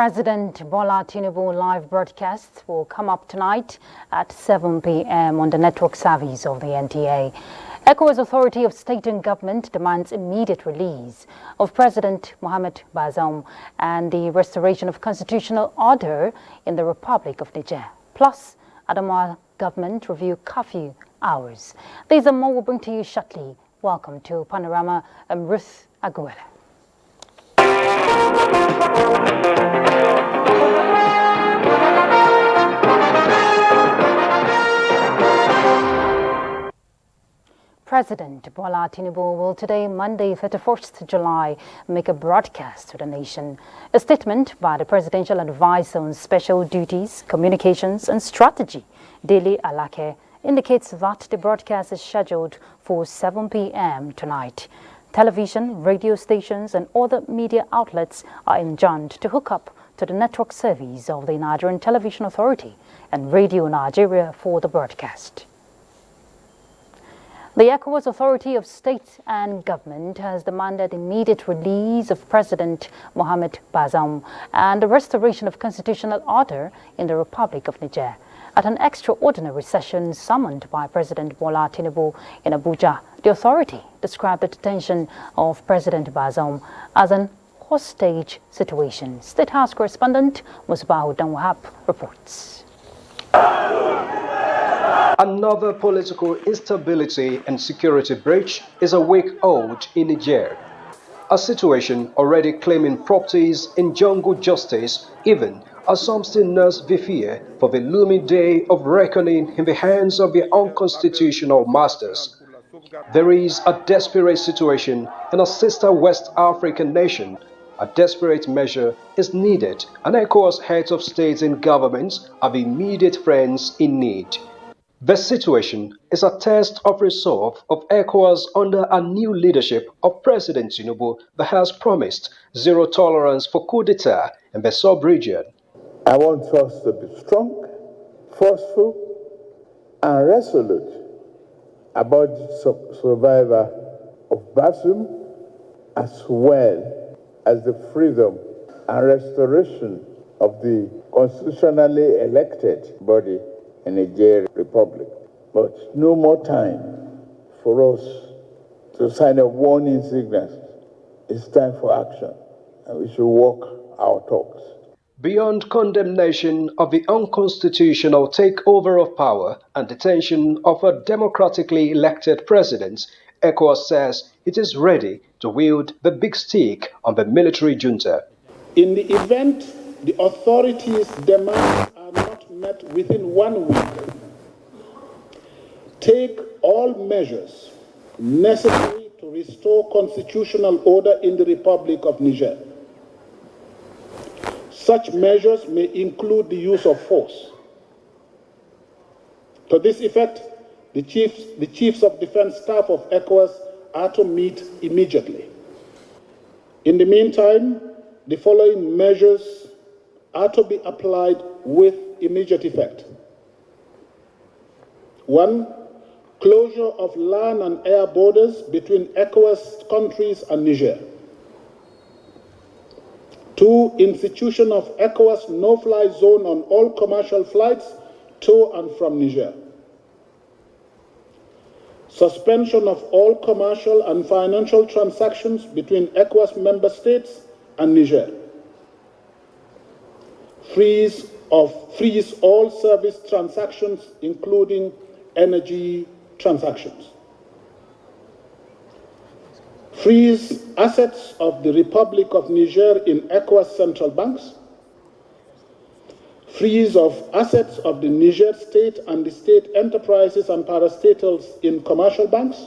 President Bola Tinubu live broadcasts will come up tonight at 7 p.m. on the network service of the NTA. ECOWAS Authority of State and Government demands immediate release of President Mohamed Bazoum and the restoration of constitutional order in the Republic of Niger. Plus, Adamawa government review curfew hours. These and more will bring to you shortly. Welcome to Panorama. I'm Ruth Aguilera. President Bola Tinubu will today, Monday, 31st July, make a broadcast to the nation. A statement by the Presidential Advisor on Special Duties, Communications and Strategy, Dele Alake, indicates that the broadcast is scheduled for 7 p.m. tonight. Television, radio stations and other media outlets are enjoined to hook up to the network service of the Nigerian Television Authority and Radio Nigeria for the broadcast. The ECOWAS Authority of State and Government has demanded immediate release of President Mohamed Bazoum and the restoration of constitutional order in the Republic of Niger. At an extraordinary session summoned by President Bola Tinubu in Abuja, the authority described the detention of President Bazoum as an hostage situation. State House correspondent Musbahu Danwahab reports. Another political instability and security breach is a week-old in Niger. A situation already claiming properties in jungle justice, even as some still nurse the fear for the looming day of reckoning in the hands of the unconstitutional masters. There is a desperate situation in a sister West African nation. A desperate measure is needed, and ECOWAS heads of states and governments are the immediate friends in need. The situation is a test of resolve of ECOWAS under a new leadership of President Tinubu that has promised zero tolerance for coup d'etat in the sub-region. I want us to be strong, forceful, and resolute about the survival of Bazoum, as well as the freedom and restoration of the constitutionally elected body in the Niger Republic. But no more time for us to sign a warning signal. It's time for action, and we should walk our talks. Beyond condemnation of the unconstitutional takeover of power and detention of a democratically elected president, ECOWAS says it is ready to wield the big stick on the military junta. In the event the authorities' demands are not met within 1 week, take all measures necessary to restore constitutional order in the Republic of Niger. Such measures may include the use of force. To this effect, the chiefs of defense staff of ECOWAS are to meet immediately. In the meantime, the following measures are to be applied with immediate effect. 1. Closure of land and air borders between ECOWAS countries and Niger. 2. Institution of ECOWAS no-fly zone on all commercial flights to and from Niger. Suspension of all commercial and financial transactions between ECOWAS member states and Niger. Freeze all service transactions, including energy transactions. Freeze assets of the Republic of Niger in ECOWAS central banks. Freeze of assets of the Niger state and the state enterprises and parastatals in commercial banks.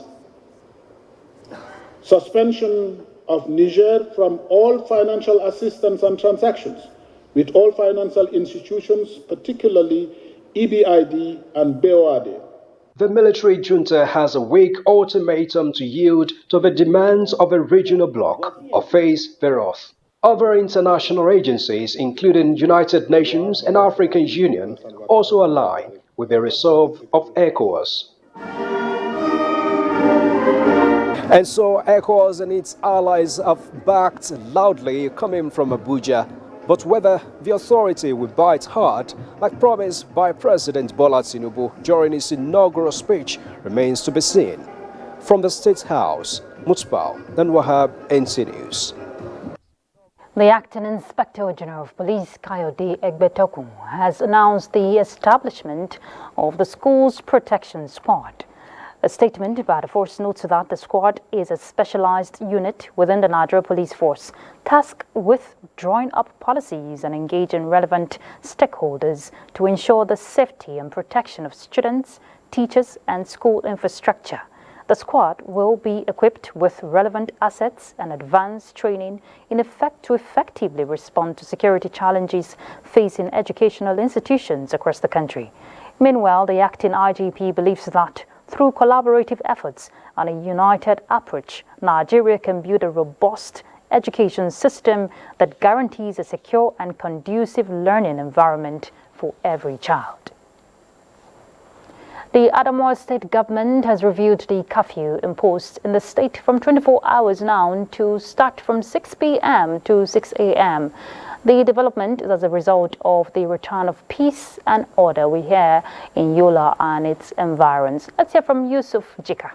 Suspension of Niger from all financial assistance and transactions with all financial institutions, particularly EBID and BOAD. The military junta has a weak ultimatum to yield to the demands of a regional bloc or face the wrath. Other international agencies, including United Nations and African Union, also align with the resolve of ECOWAS. And so ECOWAS and its allies have backed loudly, coming from Abuja, But whether the authority will bite hard, like promised by President Bola Tinubu during his inaugural speech, remains to be seen. From the State House, Mutbal Wahab, NTA News. The Acting Inspector General of Police, Kayode Egbetokun, has announced the establishment of the School's Protection Squad. A statement by the force notes that the squad is a specialized unit within the Nigeria Police Force, tasked with drawing up policies and engaging relevant stakeholders to ensure the safety and protection of students, teachers, and school infrastructure. The squad will be equipped with relevant assets and advanced training in effect to effectively respond to security challenges facing educational institutions across the country. Meanwhile, the acting IGP believes that through collaborative efforts and a united approach, Nigeria can build a robust education system that guarantees a secure and conducive learning environment for every child. The Adamawa state government has reviewed the curfew imposed in the state from 24 hours now to start from 6 p.m. to 6 a.m. The development is as a result of the return of peace and order we hear in Yola and its environs. Let's hear from Yusuf Jika.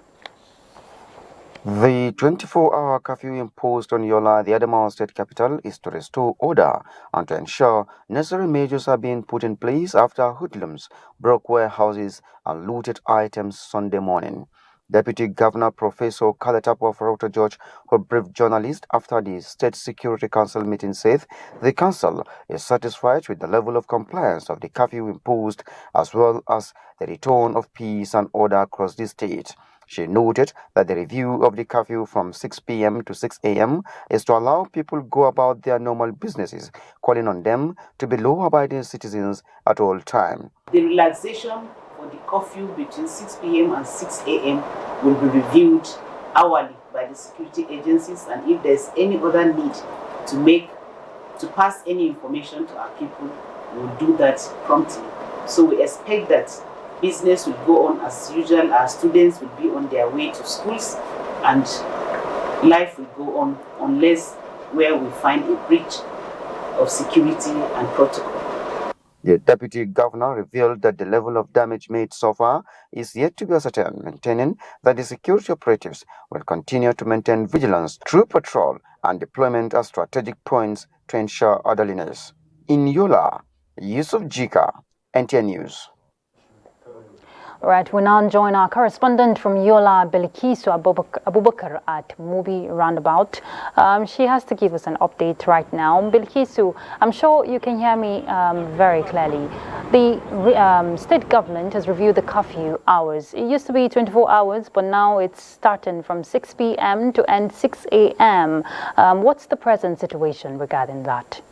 The 24-hour curfew imposed on Yola, the Adamawa state capital, is to restore order and to ensure necessary measures are being put in place after hoodlums broke warehouses and looted items Sunday morning. Deputy Governor Professor Kaletapo of Rauta George, who briefed journalists after the State Security Council meeting, said the council is satisfied with the level of compliance of the curfew imposed as well as the return of peace and order across the state. She noted that the review of the curfew from 6 p.m. to 6 a.m. is to allow people go about their normal businesses, calling on them to be law-abiding citizens at all times. The relaxation for the curfew between 6 p.m. and 6 a.m. will be reviewed hourly by the security agencies, and if there's any other need to pass any information to our people, we will do that promptly. So we expect that business will go on as usual, our students will be on their way to schools, and life will go on unless where we find a breach of security and protocol. The Deputy Governor revealed that the level of damage made so far is yet to be ascertained, maintaining that the security operatives will continue to maintain vigilance through patrol and deployment at strategic points to ensure orderliness. In Yola, Yusuf Jika, NTA News. Right, we now join our correspondent from Yola, Bilikisu Abubakar at Mubi Roundabout. She has to give us an update right now. Bilikisu, I'm sure you can hear me very clearly. The state government has reviewed the curfew hours. It used to be 24 hours, but now it's starting from 6 p.m. to end 6 a.m. What's the present situation regarding that?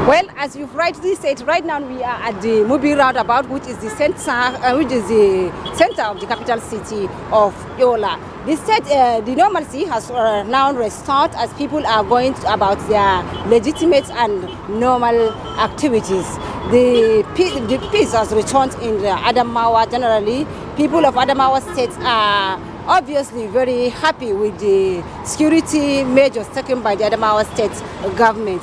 Well, as you've rightly said, right now we are at the Mubi Roundabout, which is the center of the capital city of Yola. The normalcy has now restored as people are going about their legitimate and normal activities. The peace has returned in Adamawa generally. People of Adamawa State are obviously very happy with the security measures taken by the Adamawa State government,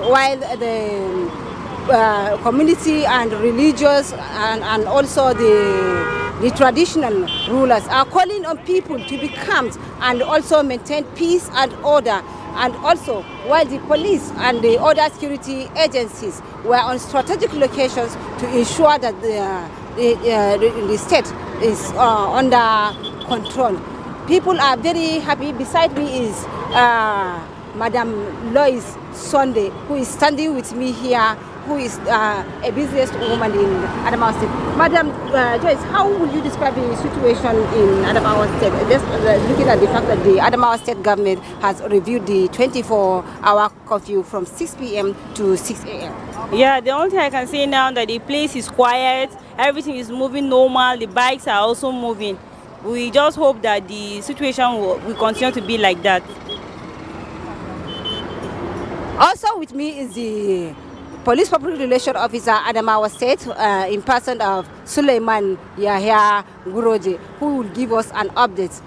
while the community and religious and also the traditional rulers are calling on people to be calm and also maintain peace and order. And also, while the police and the other security agencies were on strategic locations to ensure that the state is under control. People are very happy. Beside me is Madam Lois Sunday, who is standing with me here, who is a businesswoman in Adamawa State. Madam Joyce, how would you describe the situation in Adamawa State? Just looking at the fact that the Adamawa State government has reviewed the 24-hour curfew from 6 p.m. to 6 a.m. Yeah, the only thing I can say now that the place is quiet, everything is moving normal, the bikes are also moving. We just hope that the situation will continue to be like that. Also with me is the Police Public Relations Officer Adamawa State in person of Suleiman Yahya Guroje, who will give us an update.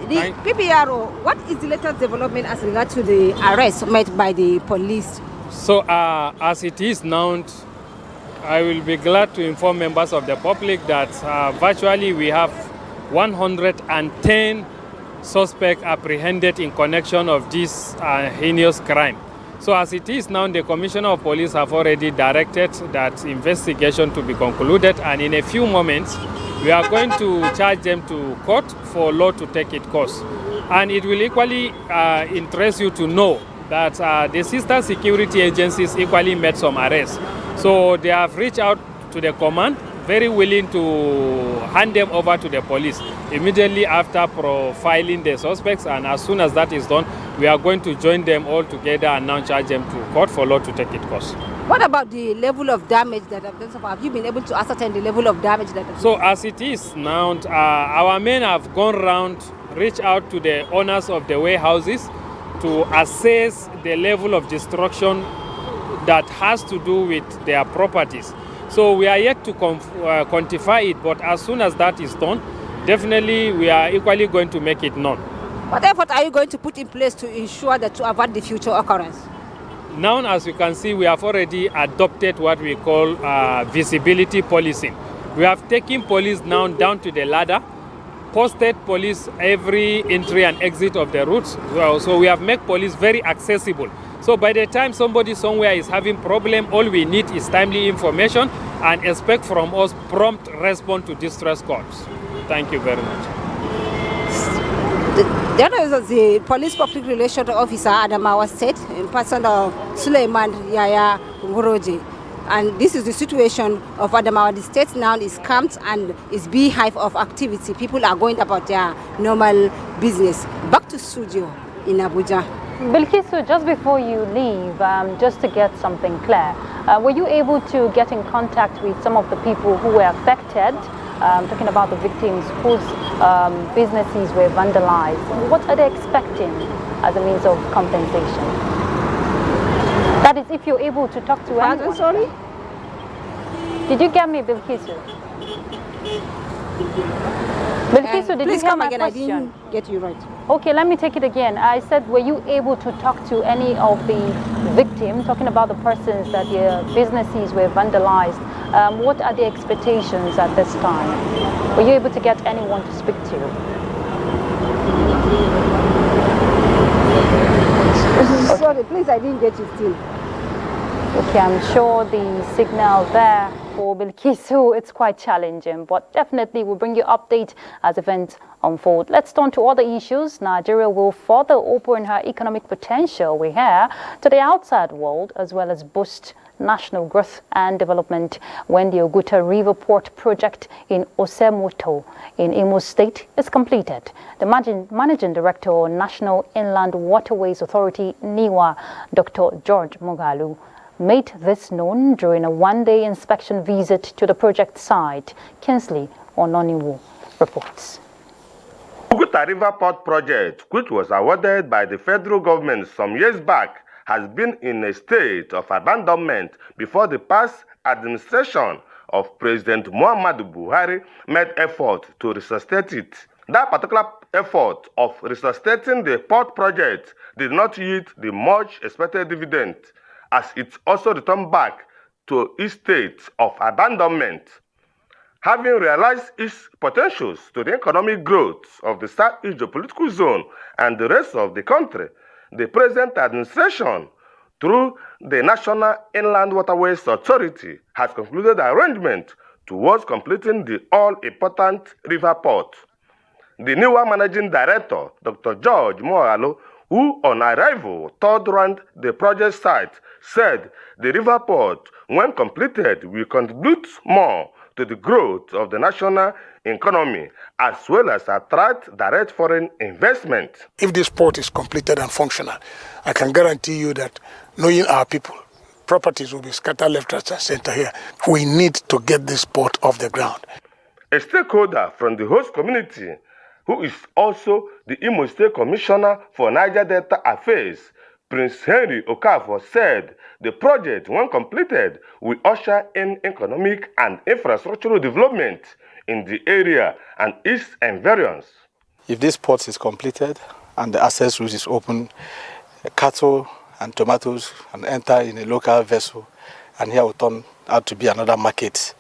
The PPRO, what is the latest development as regards to the arrest made by the police? So as it is now, I will be glad to inform members of the public that virtually we have 110 suspects apprehended in connection of this heinous crime. So as it is now, the Commissioner of Police have already directed that investigation to be concluded, and in a few moments we are going to charge them to court for law to take its course. And it will equally interest you to know that the sister security agencies equally made some arrests. So they have reached out to the command, very willing to hand them over to the police immediately after profiling the suspects, and as soon as that is done, we are going to join them all together and now charge them to court for law to take its course. What about the level of damage that have been suffered? Have you been able to ascertain the level of damage that have been So as it is now, our men have gone around, reached out to the owners of the warehouses to assess the level of destruction that has to do with their properties. So we are yet to quantify it, but as soon as that is done, definitely we are equally going to make it known. What effort are you going to put in place to ensure that to avoid the future occurrence? Now, as you can see, we have already adopted what we call visibility policing. We have taken police now down to the ladder, posted police every entry and exit of the routes. So we have made police very accessible. So by the time somebody somewhere is having problem, all we need is timely information and expect from us prompt response to distress calls. Thank you very much. The other is the police public relations officer Adamawa State, in person of Suleiman Yaya Ngoroje. And this is the situation of Adamawa. The state now is camped and is beehive of activity. People are going about their normal business. Back to studio in Abuja. Bilkisu, just before you leave, just to get something clear, were you able to get in contact with some of the people who were affected? Talking about the victims whose businesses were vandalized. What are they expecting as a means of compensation? That is, if you're able to talk to anyone. Sorry? Did you get me, Bilkisu? Bilkisu, did please you hear come my again? question? I didn't get you right. Okay, let me take it again. I said, were you able to talk to any of the victims, talking about the persons that their businesses were vandalized? What are the expectations at this time? Were you able to get anyone to speak to? Sorry, please, I didn't get you still. Okay, I'm sure the signal there for Bilkisu, it's quite challenging, but definitely we'll bring you update as events unfold. Let's turn to other issues. Nigeria will further open her economic potential, we hear, to the outside world, as well as boost national growth and development when the Oguta River Port project in Osemoto in Imo State is completed. The Managing Director of National Inland Waterways Authority, NIWA, Dr. George Mogalu, made this known during a one-day inspection visit to the project site. Kinsley Ononiwo reports. Oguta River Port project, which was awarded by the federal government some years back, has been in a state of abandonment before the past administration of President Muhammadu Buhari made effort to resuscitate it. That particular effort of resuscitating the port project did not yield the much expected dividend, as it also returned back to its state of abandonment. Having realized its potentials to the economic growth of the Southeast geopolitical zone and the rest of the country, the present administration, through the National Inland Waterways Authority, has concluded arrangement towards completing the all-important river port. The newer managing director, Dr. George Mogalu, who on arrival toured around the project site, said the river port, when completed, will contribute more to the growth of the national economy, as well as attract direct foreign investment. If this port is completed and functional, I can guarantee you that, knowing our people, properties will be scattered left, right, and center here. We need to get this port off the ground. A stakeholder from the host community, who is also the Imo State Commissioner for Niger Delta Affairs, Prince Henry Okafor, said the project, when completed, will usher in economic and infrastructural development in the area and its environs. If this port is completed and the access route is open, cattle and tomatoes can enter in a local vessel, and here will turn out to be another market.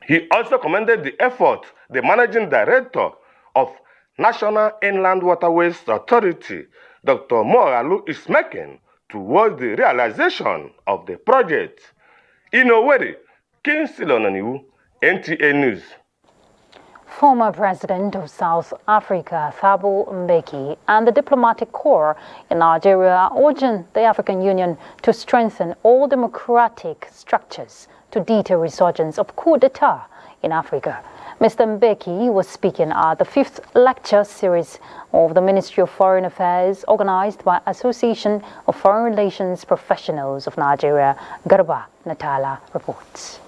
He also commended the effort the managing director of National Inland Waterways Authority, Dr. Moralu, is making towards the realization of the project. In Owerri, Kingsley Onaniwu, NTA News. Former President of South Africa, Thabo Mbeki, and the diplomatic corps in Nigeria are urging the African Union to strengthen all democratic structures to deter resurgence of coup d'etat in Africa. Mr. Mbeki was speaking at the 5th lecture series of the Ministry of Foreign Affairs organized by Association of Foreign Relations Professionals of Nigeria. Garba Natala reports.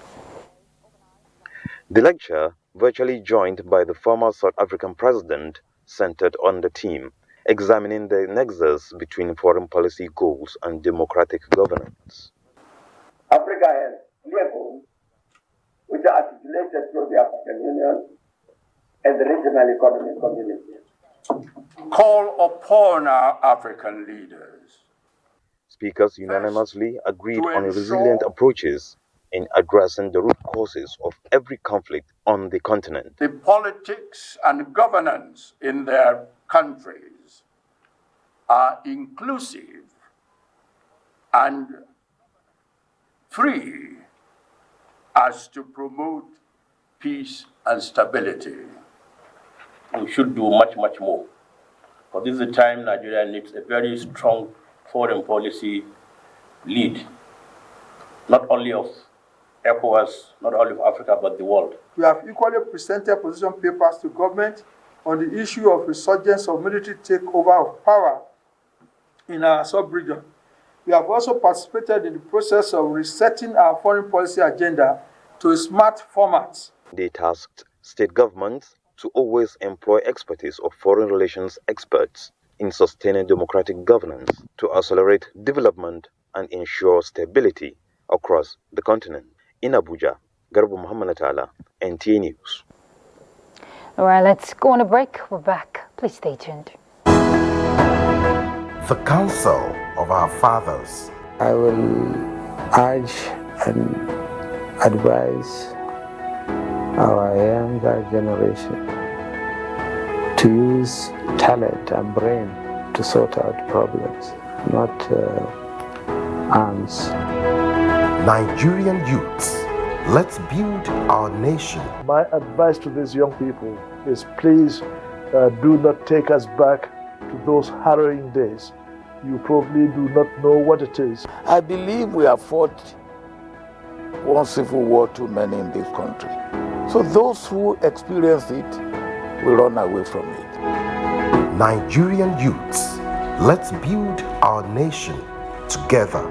The lecture, virtually joined by the former South African president, centered on the theme examining the nexus between foreign policy goals and democratic governance. Africa has clear goals which are articulated through the African Union and the regional economic community. Call upon our African leaders. Speakers unanimously agreed on resilient approaches in addressing the root causes of every conflict on the continent. The politics and governance in their countries are inclusive and free as to promote peace and stability. We should do much, much more. Because this is the time Nigeria needs a very strong foreign policy lead, not only of ECOWAS, not only of Africa, but the world. We have equally presented position papers to government on the issue of resurgence of military takeover of power in our sub-region. We have also participated in the process of resetting our foreign policy agenda to a smart format. They tasked state governments to always employ expertise of foreign relations experts in sustaining democratic governance to accelerate development and ensure stability across the continent. In Abuja, Garba Muhammad Natala, NTA News. All right, let's go on a break. We're back. Please stay tuned. The counsel of our fathers. I will urge and advise our younger generation to use talent and brain to sort out problems, not arms. Nigerian youths, let's build our nation. My advice to these young people is please do not take us back to those harrowing days. You probably do not know what it is. I believe we have fought one civil war too many in this country. So those who experience it will run away from it. Nigerian youths, let's build our nation together.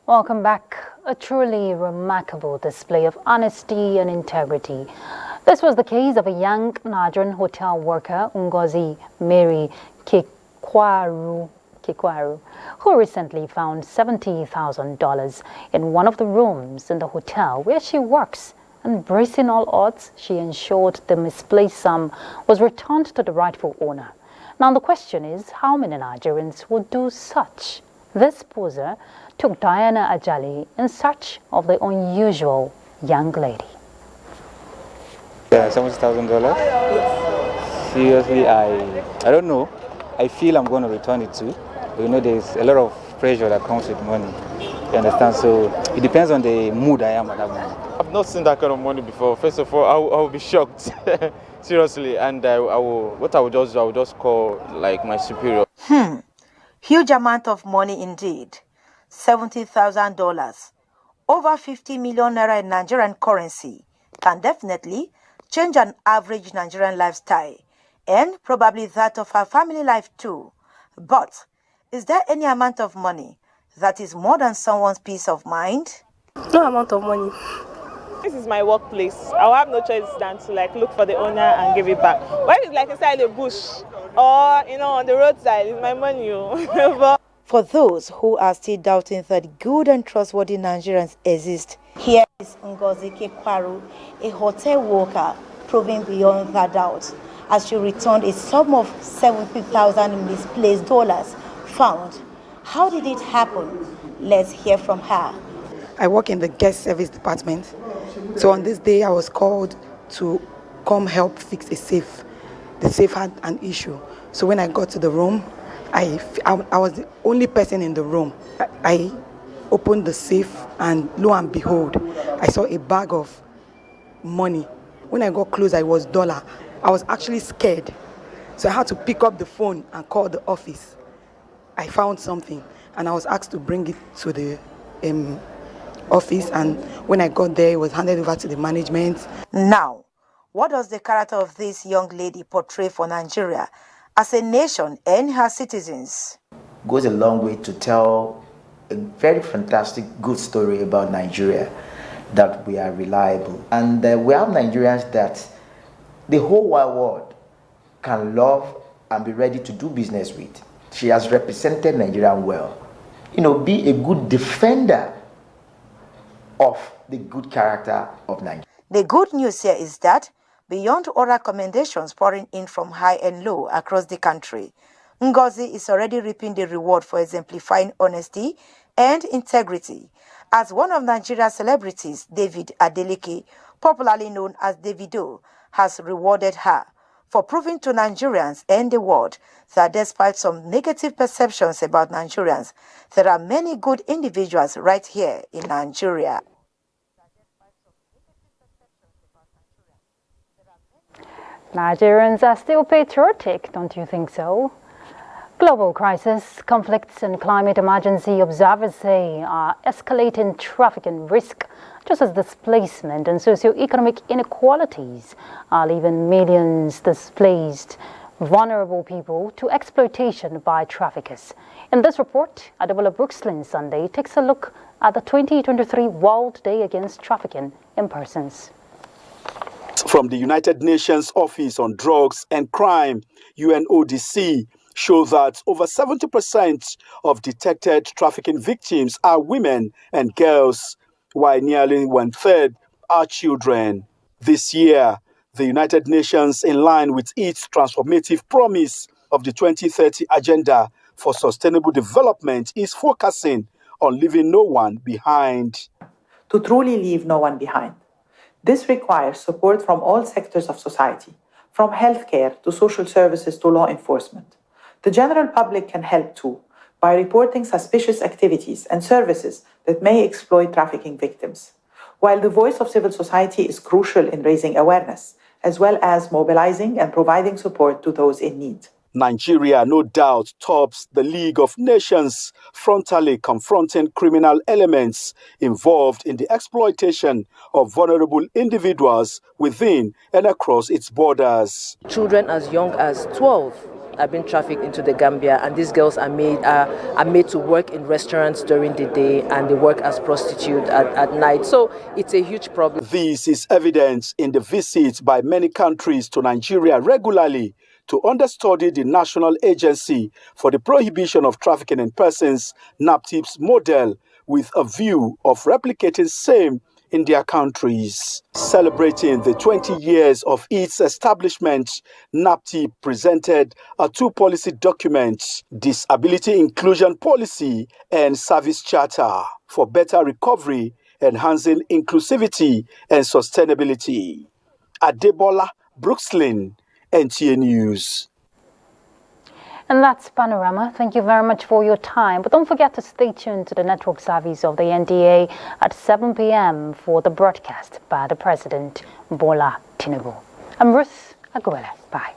Welcome back. A truly remarkable display of honesty and integrity. This was the case of a young Nigerian hotel worker, Ngozi Mary Kikwaru, who recently found $70,000 in one of the rooms in the hotel where she works. And bracing all odds, she ensured the misplaced sum was returned to the rightful owner. Now the question is, how many Nigerians would do such? This poser took Diana Ajali in search of the unusual young lady. $70,000. Seriously, I don't know. I feel I'm going to return it too. You know, there's a lot of pressure that comes with money. You understand? So it depends on the mood I am at that moment. I've not seen that kind of money before. First of all, I will be shocked. Seriously, and I will just call like my superior. Huge amount of money indeed. $70,000. Over 50 million naira in Nigerian currency can definitely change an average Nigerian lifestyle and probably that of her family life too. But is there any amount of money that is more than someone's peace of mind? No amount of money. This is my workplace. I'll have no choice than to look for the owner and give it back. Why is inside the bush? or on the roadside. It's my money. But for those who are still doubting that good and trustworthy Nigerians exist, here is Ngozi Kekwaru, a hotel worker, proving beyond that doubt as she returned a sum of 70,000 misplaced dollars found. How did it happen? Let's hear from her. I work in the guest service department. So on this day, I was called to come help fix a safe. The safe had an issue. So when I got to the room, I was the only person in the room. I opened the safe and lo and behold, I saw a bag of money. When I got close, I was dollar. I was actually scared. So I had to pick up the phone and call the office. I found something and I was asked to bring it to the office, and when I got there, it was handed over to the management. Now, what does the character of this young lady portray for Nigeria as a nation and her citizens? Goes a long way to tell a very fantastic, good story about Nigeria, that we are reliable. And we have Nigerians that the whole wide world can love and be ready to do business with. She has represented Nigeria well. Be a good defender of the good character of Nigeria. The good news here is that beyond all recommendations pouring in from high and low across the country, Ngozi is already reaping the reward for exemplifying honesty and integrity. As one of Nigeria's celebrities, David Adeleke, popularly known as Davido, has rewarded her for proving to Nigerians and the world that despite some negative perceptions about Nigerians, there are many good individuals right here in Nigeria. Nigerians are still patriotic, don't you think so? Global crisis, conflicts and climate emergency, observers say, are escalating trafficking risk, just as displacement and socio-economic inequalities are leaving millions displaced, vulnerable people to exploitation by traffickers. In this report, Adebola Brookslyn Sunday takes a look at the 2023 World Day Against Trafficking in Persons. From the United Nations Office on Drugs and Crime, UNODC, show that over 70% of detected trafficking victims are women and girls, while nearly one-third are children. This year, the United Nations, in line with its transformative promise of the 2030 Agenda for Sustainable Development, is focusing on leaving no one behind. To truly leave no one behind. This requires support from all sectors of society, from healthcare to social services to law enforcement. The general public can help too, by reporting suspicious activities and services that may exploit trafficking victims. While the voice of civil society is crucial in raising awareness, as well as mobilizing and providing support to those in need. Nigeria, no doubt, tops the League of Nations, frontally confronting criminal elements involved in the exploitation of vulnerable individuals within and across its borders. Children as young as 12 have been trafficked into the Gambia, and these girls are made to work in restaurants during the day and they work as prostitutes at night. So it's a huge problem. This is evident in the visits by many countries to Nigeria regularly to understudy the National Agency for the Prohibition of Trafficking in Persons, NAPTIP's model, with a view of replicating same in their countries. Celebrating the 20 years of its establishment, NAPTIP presented a two-policy documents, Disability Inclusion Policy and Service Charter, for better recovery, enhancing inclusivity and sustainability. Adebola Brookslyn, NTA News. And that's Panorama. Thank you very much for your time. But don't forget to stay tuned to the network service of the NTA at 7 p.m. for the broadcast by the President, Bola Tinubu. I'm Ruth Aguela. Bye.